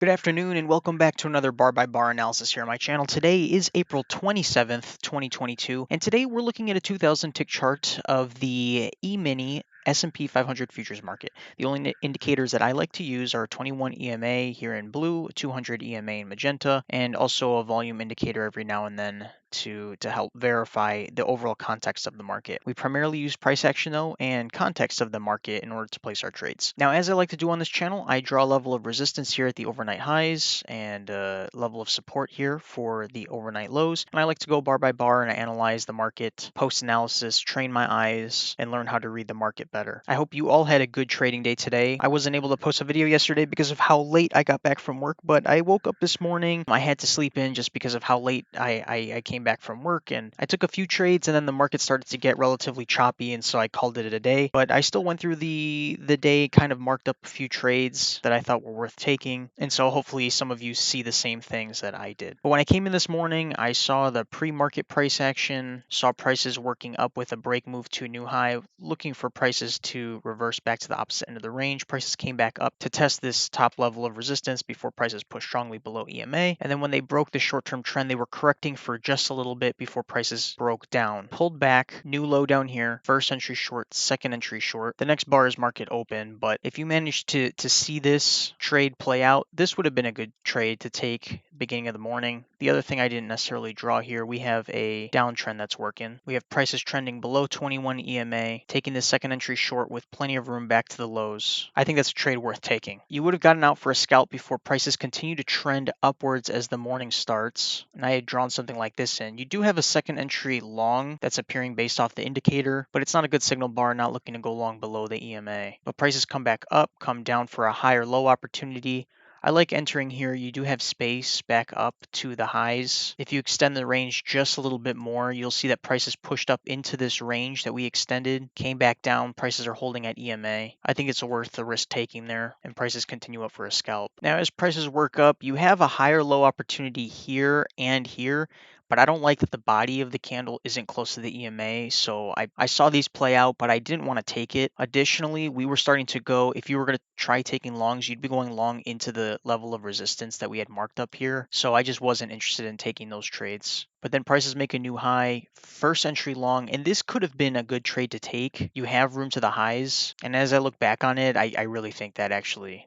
Good afternoon and welcome back to another bar by bar analysis here on my channel. Today is April 27th, 2022, and today we're looking at a 2000 tick chart of the E-mini S&P 500 futures market. The only indicators that I like to use are 21 EMA here in blue, 200 EMA in magenta, and also a volume indicator every now and then to help verify the overall context of the market. We primarily use price action though and context of the market in order to place our trades. Now, as I like to do on this channel, I draw a level of resistance here at the overnight highs and a level of support here for the overnight lows. And I like to go bar by bar and analyze the market, post analysis, train my eyes, and learn how to read the market better. I hope you all had a good trading day today. I wasn't able to post a video yesterday because of how late I got back from work, but I woke up this morning. I had to sleep in just because of how late I came back from work, and I took a few trades and then the market started to get relatively choppy, and so I called it a day. But I still went through the day, kind of marked up a few trades that I thought were worth taking, and so hopefully some of you see the same things that I did. But when I came in this morning, I saw the pre-market price action, saw prices working up with a break move to a new high, looking for prices to reverse back to the opposite end of the range. Prices came back up to test this top level of resistance before prices pushed strongly below EMA, and then when they broke the short-term trend, they were correcting for just a little bit before prices broke down, pulled back, new low down here, first entry short, second entry short. The next bar is market open, but if you managed to see this trade play out, this would have been a good trade to take beginning of the morning. The other thing I didn't necessarily draw here, we have a downtrend that's working. We have prices trending below 21 EMA, taking the second entry short with plenty of room back to the lows. I think that's a trade worth taking. You would have gotten out for a scalp before prices continue to trend upwards as the morning starts, and I had drawn something like this in. You do have a second entry long that's appearing based off the indicator, but it's not a good signal bar, not looking to go long below the EMA. But prices come back up, come down for a higher low opportunity. I like entering here. You do have space back up to the highs. If you extend the range just a little bit more, you'll see that prices pushed up into this range that we extended, came back down. Prices are holding at EMA. I think it's worth the risk taking there, and prices continue up for a scalp. Now, as prices work up, you have a higher low opportunity here and here, but I don't like that the body of the candle isn't close to the EMA, so I saw these play out, but I didn't want to take it. Additionally, we were starting to go, if you were going to try taking longs, you'd be going long into the level of resistance that we had marked up here, so I just wasn't interested in taking those trades. But then prices make a new high, first entry long, and this could have been a good trade to take. You have room to the highs, and as I look back on it, I really think that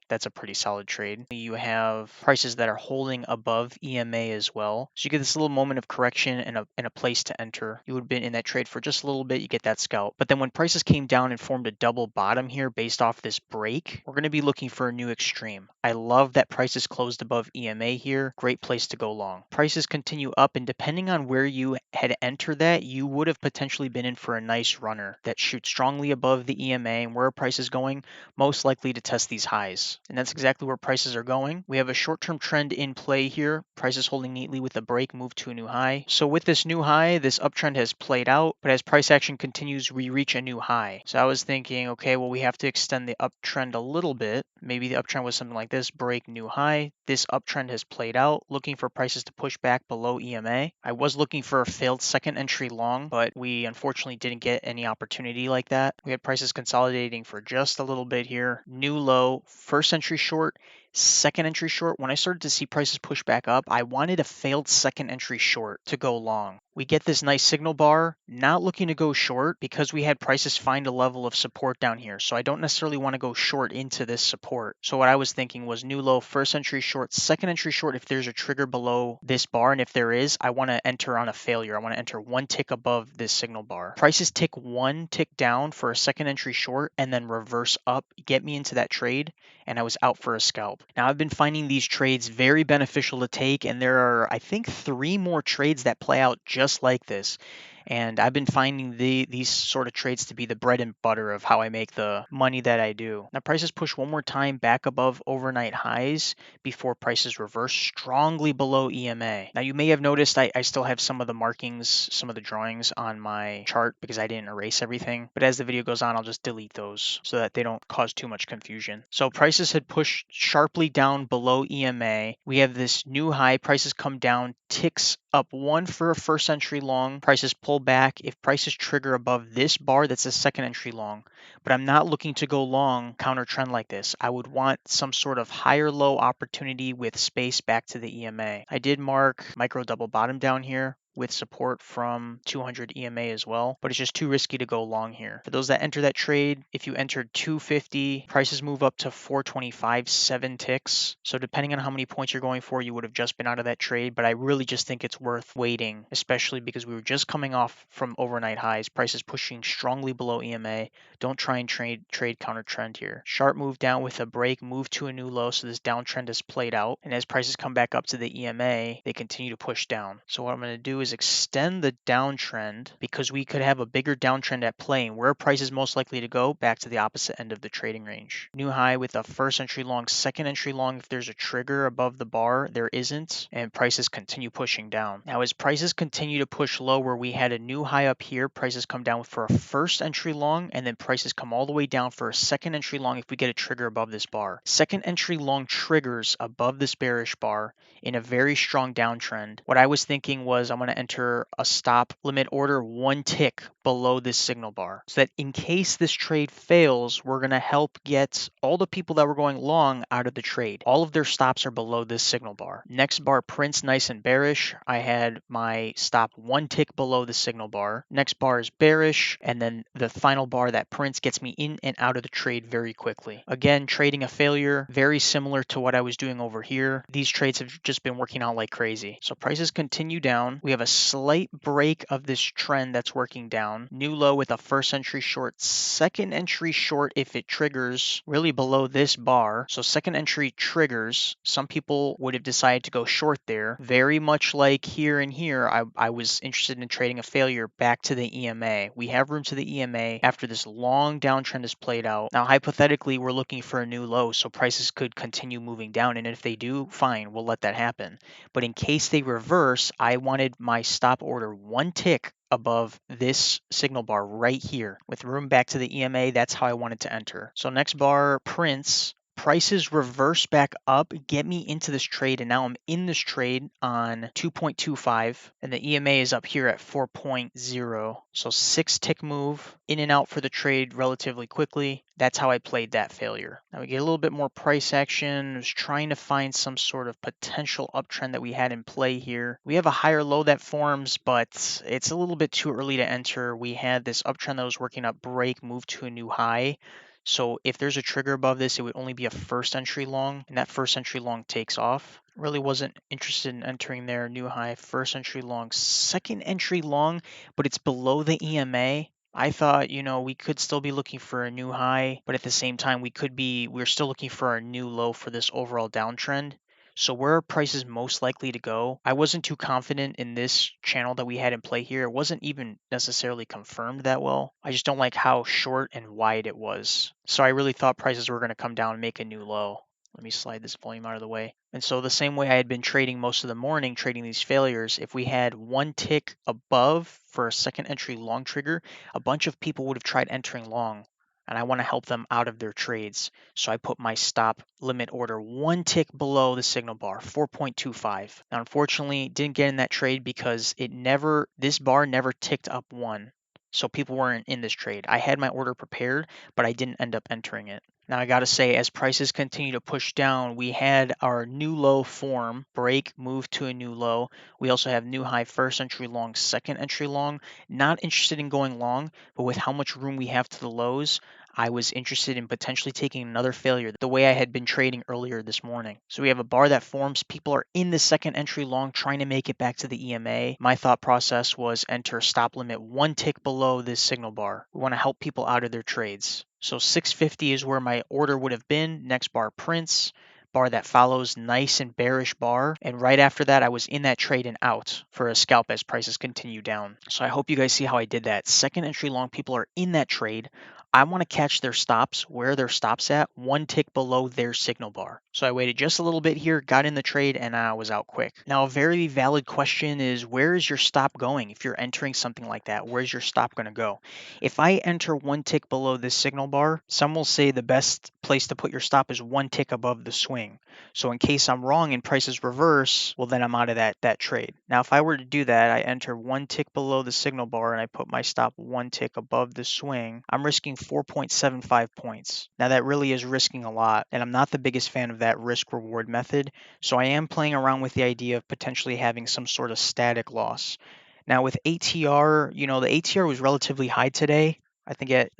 that's a pretty solid trade. You have prices that are holding above EMA as well, so you get this little moment of correction and a place to enter. You would have been in that trade for just a little bit, you get that scalp. But then when prices came down and formed a double bottom here based off this break, we're going to be looking for a new extreme. I love that prices closed above EMA here. Great place to go long. Prices continue up, and depending on where you had entered that, you would have potentially been in for a nice runner that shoots strongly above the EMA. And where are prices going? Most likely to test these highs. And that's exactly where prices are going. We have a short-term trend in play here. Prices holding neatly with a break, move to a new high. So with this new high, this uptrend has played out, but as price action continues, we reach a new high. So I was thinking, okay, well, we have to extend the uptrend a little bit. Maybe the uptrend was something like this, break new high. This uptrend has played out, looking for prices to push back below EMA. I was looking for a failed second entry long, but we unfortunately didn't get any opportunity like that. We had prices consolidating for just a little bit here. New low, first entry short, second entry short. When I started to see prices push back up, I wanted a failed second entry short to go long. We get this nice signal bar, not looking to go short because we had prices find a level of support down here. So I don't necessarily want to go short into this support. So what I was thinking was new low, first entry short, second entry short if there's a trigger below this bar. And if there is, I want to enter on a failure. I want to enter one tick above this signal bar. Prices tick one tick down for a second entry short and then reverse up, get me into that trade, and I was out for a scalp. Now I've been finding these trades very beneficial to take, and there are, I think, 3 more trades that play out just like this. And I've been finding these sort of trades to be the bread and butter of how I make the money that I do. Now prices push one more time back above overnight highs before prices reverse strongly below EMA. Now you may have noticed I still have some of the markings, some of the drawings on my chart because I didn't erase everything. But as the video goes on, I'll just delete those so that they don't cause too much confusion. So prices had pushed sharply down below EMA. We have this new high. Prices come down, ticks up one for a first entry long, prices pull back. If prices trigger above this bar, that's a second entry long. But I'm not looking to go long counter trend like this. I would want some sort of higher low opportunity with space back to the EMA. I did mark micro double bottom down here with support from 200 EMA as well, but it's just too risky to go long here. For those that enter that trade, if you entered 250, prices move up to 425, 7 ticks. So depending on how many points you're going for, you would have just been out of that trade, but I really just think it's worth waiting, especially because we were just coming off from overnight highs, prices pushing strongly below EMA. Don't try and trade counter trend here. Sharp move down with a break, move to a new low, so this downtrend has played out. And as prices come back up to the EMA, they continue to push down. So what I'm going to do is extend the downtrend because we could have a bigger downtrend at play. And where price is most likely to go, back to the opposite end of the trading range. New high with a first entry long, second entry long. If there's a trigger above the bar, there isn't, and prices continue pushing down. Now as prices continue to push low, where we had a new high up here, prices come down for a first entry long, and then prices come all the way down for a second entry long if we get a trigger above this bar. Second entry long triggers above this bearish bar in a very strong downtrend. What I was thinking was I'm going to enter a stop limit order one tick below this signal bar, so that in case this trade fails, we're going to help get all the people that were going long out of the trade. All of their stops are below this signal bar. Next bar prints nice and bearish. I had my stop one tick below the signal bar. Next bar is bearish, and then the final bar that prints gets me in and out of the trade very quickly. Again, trading a failure, very similar to what I was doing over here. These trades have just been working out like crazy. So prices continue down. We have a slight break of this trend that's working down. New low with a first entry short, second entry short if it triggers really below this bar. So second entry triggers. Some people would have decided to go short there. Very much like here and here, I was interested in trading a failure back to the EMA. We have room to the EMA after this long downtrend has played out. Now, hypothetically, we're looking for a new low, so prices could continue moving down. And if they do, fine, we'll let that happen. But in case they reverse, I wanted my stop order one tick above this signal bar right here. With room back to the EMA, that's how I wanted to enter. So next bar prints. Prices reverse back up, get me into this trade, and now I'm in this trade on 2.25, and the EMA is up here at 4.0. So 6 tick move, in and out for the trade relatively quickly. That's how I played that failure. Now we get a little bit more price action. I was trying to find some sort of potential uptrend that we had in play here. We have a higher low that forms, but it's a little bit too early to enter. We had this uptrend that was working up, break, move to a new high. So if there's a trigger above this, it would only be a first entry long, and that first entry long takes off. Really wasn't interested in entering there. New high, first entry long, second entry long, but it's below the EMA. I thought, we could still be looking for a new high, but at the same time, we're still looking for a new low for this overall downtrend. So where are prices most likely to go? I wasn't too confident in this channel that we had in play here. It wasn't even necessarily confirmed that well. I just don't like how short and wide it was. So I really thought prices were going to come down and make a new low. Let me slide this volume out of the way. And so the same way I had been trading most of the morning, trading these failures, if we had one tick above for a second entry long trigger, a bunch of people would have tried entering long. And I want to help them out of their trades. So I put my stop limit order one tick below the signal bar, 4.25. Now, unfortunately, didn't get in that trade because this bar never ticked up one. So people weren't in this trade. I had my order prepared, but I didn't end up entering it. Now, I got to say, as prices continue to push down, we had our new low form, break, move to a new low. We also have new high, first entry long, second entry long. Not interested in going long, but with how much room we have to the lows, I was interested in potentially taking another failure the way I had been trading earlier this morning. So we have a bar that forms. People are in the second entry long trying to make it back to the EMA. My thought process was enter stop limit one tick below this signal bar. We want to help people out of their trades. So 650 is where my order would have been. Next bar prints. Bar that follows, nice and bearish bar. And right after that, I was in that trade and out for a scalp as prices continue down. So I hope you guys see how I did that. Second entry long people are in that trade. I want to catch their stops, where their stops at, one tick below their signal bar. So I waited just a little bit here, got in the trade, and I was out quick. Now, a very valid question is, where is your stop going? If you're entering something like that, where's your stop going to go? If I enter one tick below this signal bar, some will say the best place to put your stop is one tick above the swing. swing. So in case I'm wrong and prices reverse, well, then I'm out of that trade. Now, if I were to do that, I enter one tick below the signal bar and I put my stop one tick above the swing, I'm risking 4.75 points. Now, that really is risking a lot, and I'm not the biggest fan of that risk reward method. So I am playing around with the idea of potentially having some sort of static loss. Now with ATR, the ATR was relatively high today. I think at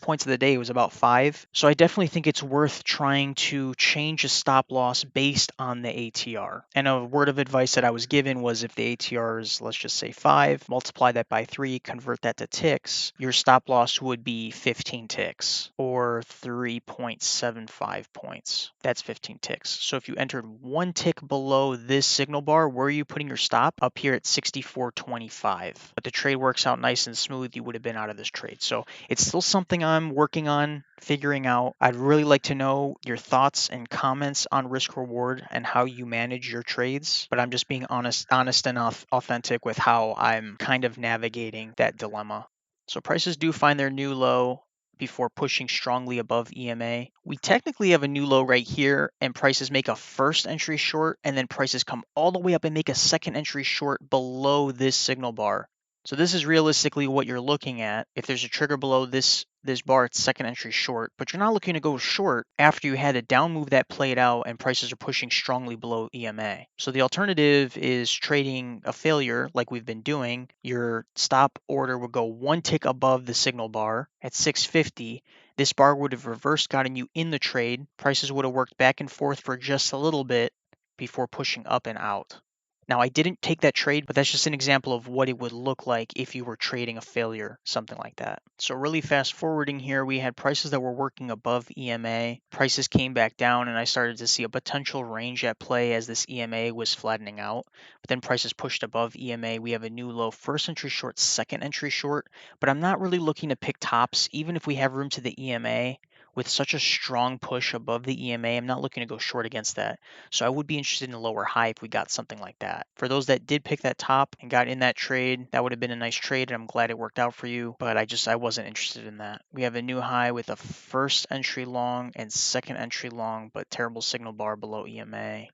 points of the day it was about 5. So I definitely think it's worth trying to change a stop loss based on the ATR. And a word of advice that I was given was if the ATR is, let's just say 5, multiply that by 3, convert that to ticks, your stop loss would be 15 ticks or 3.75 points. That's 15 ticks. So if you entered one tick below this signal bar, where are you putting your stop? Up here at 64.25. But the trade works out nice and smooth, you would have been out of this trade. So it's still something I'm working on figuring out. I'd really like to know your thoughts and comments on risk reward and how you manage your trades. But I'm just being honest and authentic with how I'm kind of navigating that dilemma. So prices do find their new low before pushing strongly above EMA. We technically have a new low right here, and prices make a first entry short, and then prices come all the way up and make a second entry short below this signal bar. So this is realistically what you're looking at. If there's a trigger below this bar, it's second entry short, but you're not looking to go short after you had a down move that played out and prices are pushing strongly below EMA. So the alternative is trading a failure like we've been doing. Your stop order would go one tick above the signal bar at 650. This bar would have reversed, gotten you in the trade. Prices would have worked back and forth for just a little bit before pushing up and out. Now, I didn't take that trade, but that's just an example of what it would look like if you were trading a failure, something like that. So really fast forwarding here, we had prices that were working above EMA. Prices came back down, and I started to see a potential range at play as this EMA was flattening out. But then prices pushed above EMA. We have a new low, first entry short, second entry short. But I'm not really looking to pick tops, even if we have room to the EMA. With such a strong push above the EMA, I'm not looking to go short against that. So I would be interested in a lower high if we got something like that. For those that did pick that top and got in that trade, that would have been a nice trade, and I'm glad it worked out for you. But I wasn't interested in that. We have a new high with a first entry long and second entry long, but terrible signal bar below EMA.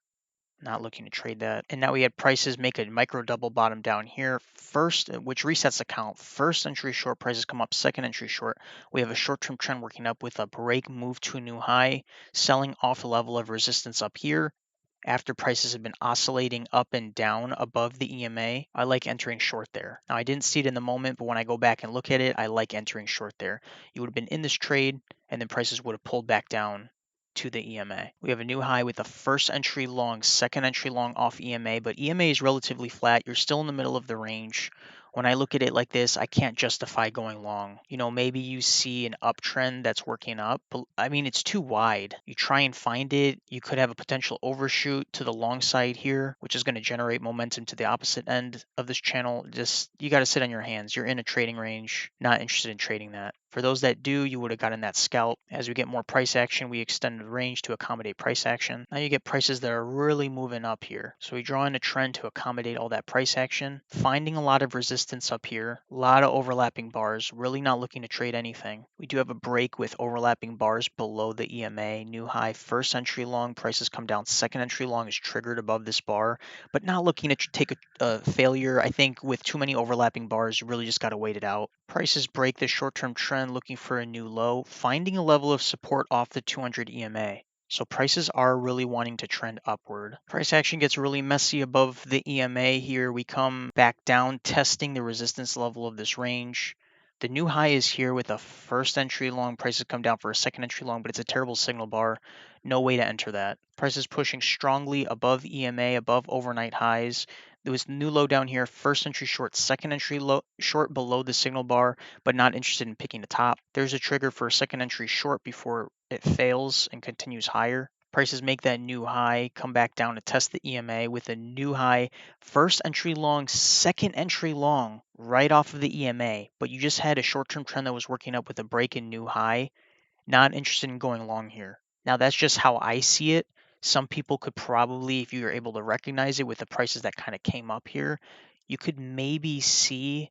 Not looking to trade that. And now we had prices make a micro double bottom down here. First, which resets the count. First entry short prices come up, second entry short. We have a short-term trend working up with a break move to a new high, selling off the level of resistance up here. After prices have been oscillating up and down above the EMA, I like entering short there. Now, I didn't see it in the moment, but when I go back and look at it, I like entering short there. You would have been in this trade, and then prices would have pulled back down to the EMA. We have a new high with a first entry long, second entry long off EMA, but EMA is relatively flat. You're still in the middle of the range. When I look at it like this, I can't justify going long. Maybe you see an uptrend that's working up, but I mean, it's too wide. You try and find it, you could have a potential overshoot to the long side here, which is going to generate momentum to the opposite end of this channel. Just, you got to sit on your hands. You're in a trading range, not interested in trading that. For those that do, you would have gotten that scalp. As we get more price action, we extend the range to accommodate price action. Now you get prices that are really moving up here. So we draw in a trend to accommodate all that price action, finding a lot of resistance up here, a lot of overlapping bars, really not looking to trade anything. We do have a break with overlapping bars below the EMA, new high, first entry long, prices come down, second entry long is triggered above this bar, but not looking to take a failure. I think with too many overlapping bars, you really just got to wait it out. Prices break the short-term trend, looking for a new low, finding a level of support off the 200 EMA. So prices are really wanting to trend upward. Price action gets really messy above the EMA here. We come back down, testing the resistance level of this range. The new high is here with a first entry long. Prices come down for a second entry long, but it's a terrible signal bar. No way to enter that. Prices pushing strongly above EMA, above overnight highs. There was new low down here, first entry short, second entry low, short below the signal bar, but not interested in picking the top. There's a trigger for a second entry short before it fails and continues higher. Prices make that new high, come back down to test the EMA with a new high, first entry long, second entry long, right off of the EMA. But you just had a short-term trend that was working up with a break in new high. Not interested in going long here. Now that's just how I see it. Some people could probably, if you're able to recognize it with the prices that kind of came up here, you could maybe see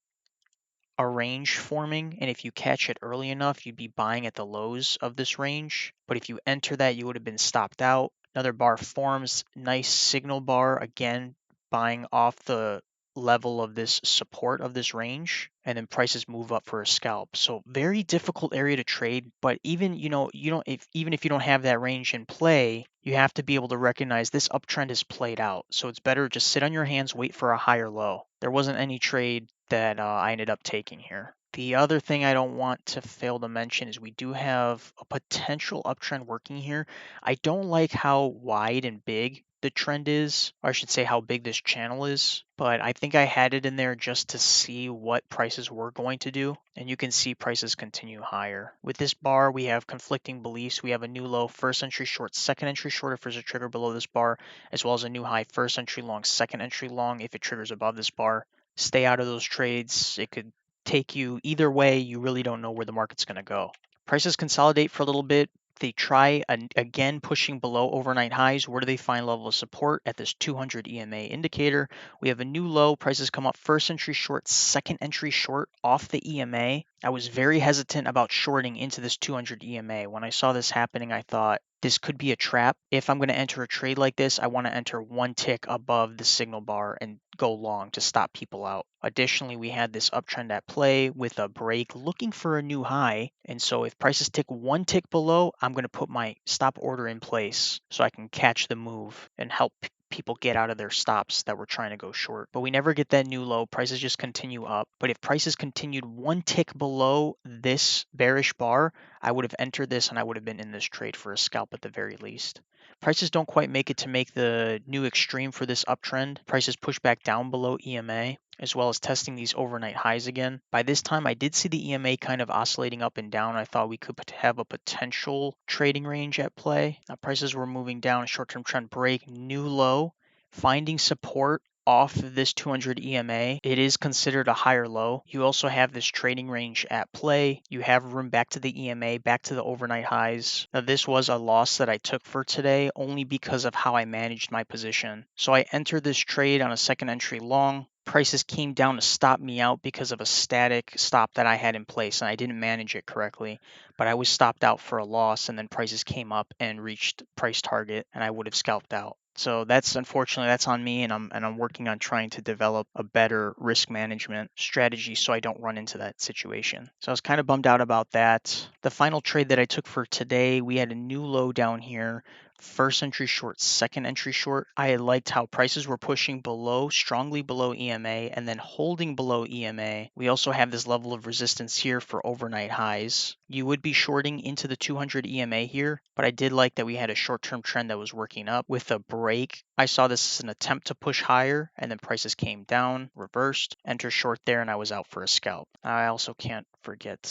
a range forming, and if you catch it early enough, you'd be buying at the lows of this range. But if you enter that, you would have been stopped out. Another bar forms, nice signal bar, again, buying off the level of this support of this range, and then prices move up for a scalp. So very difficult area to trade, but even you don't if even if you don't have that range in play, you have to be able to recognize this uptrend is played out. So it's better just sit on your hands, wait for a higher low. There wasn't any trade that I ended up taking here. The other thing I don't want to fail to mention is we do have a potential uptrend working here. I don't like how wide and big the trend is, or I should say how big this channel is, but I think I had it in there just to see what prices were going to do, and you can see prices continue higher. With this bar, we have conflicting beliefs. We have a new low, first entry short, second entry short if there's a trigger below this bar, as well as a new high, first entry long, second entry long if it triggers above this bar. Stay out of those trades. It could take you either way. You really don't know where the market's going to go. Prices consolidate for a little bit. They try again pushing below overnight highs. Where do they find level of support? At this 200 EMA indicator. We have a new low. Prices come up first entry short, second entry short off the EMA. I was very hesitant about shorting into this 200 EMA. When I saw this happening, I thought this could be a trap. If I'm going to enter a trade like this, I want to enter one tick above the signal bar and go long to stop people out. Additionally, we had this uptrend at play with a break looking for a new high. And so if prices tick one tick below, I'm going to put my stop order in place so I can catch the move and help people get out of their stops that were trying to go short. But we never get that new low. Prices just continue up. But if prices continued one tick below this bearish bar, I would have entered this and I would have been in this trade for a scalp at the very least. Prices don't quite make it to make the new extreme for this uptrend. Prices push back down below EMA, as well as testing these overnight highs again. By this time, I did see the EMA kind of oscillating up and down. I thought we could have a potential trading range at play. Now, prices were moving down, short-term trend break, new low, finding support off of this 200 EMA. It is considered a higher low. You also have this trading range at play. You have room back to the EMA, back to the overnight highs. Now this was a loss that I took for today only because of how I managed my position. So I entered this trade on a second entry long. Prices came down to stop me out because of a static stop that I had in place and I didn't manage it correctly, but I was stopped out for a loss and then prices came up and reached price target and I would have scalped out. So that's unfortunately that's on me, and I'm working on trying to develop a better risk management strategy so I don't run into that situation. So I was kind of bummed out about that. The final trade that I took for today, we had a new low down here. First entry short, second entry short. I had liked how prices were pushing below, strongly below EMA, and then holding below EMA. We also have this level of resistance here for overnight highs. You would be shorting into the 200 EMA here, but I did like that we had a short-term trend that was working up with a break. I saw this as an attempt to push higher, and then prices came down, reversed, enter short there, and I was out for a scalp. I also can't forget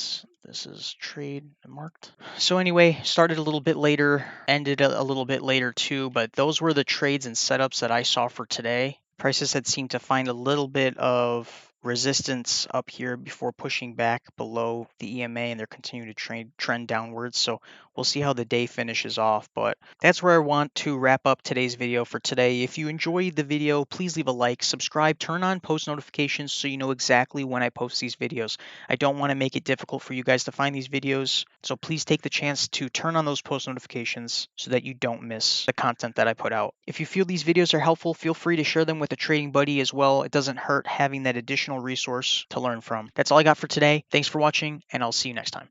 this is trade marked. So anyway, started a little bit later, ended a little bit later too, but those were the trades and setups that I saw for today. Prices had seemed to find a little bit of resistance up here before pushing back below the EMA, and they're continuing to trend downwards. So we'll see how the day finishes off, but that's where I want to wrap up today's video for today. If you enjoyed the video, please leave a like, subscribe, turn on post notifications so you know exactly when I post these videos. I don't want to make it difficult for you guys to find these videos, so please take the chance to turn on those post notifications so that you don't miss the content that I put out. If you feel these videos are helpful, feel free to share them with a trading buddy as well. It doesn't hurt having that additional resource to learn from. That's all I got for today. Thanks for watching, and I'll see you next time.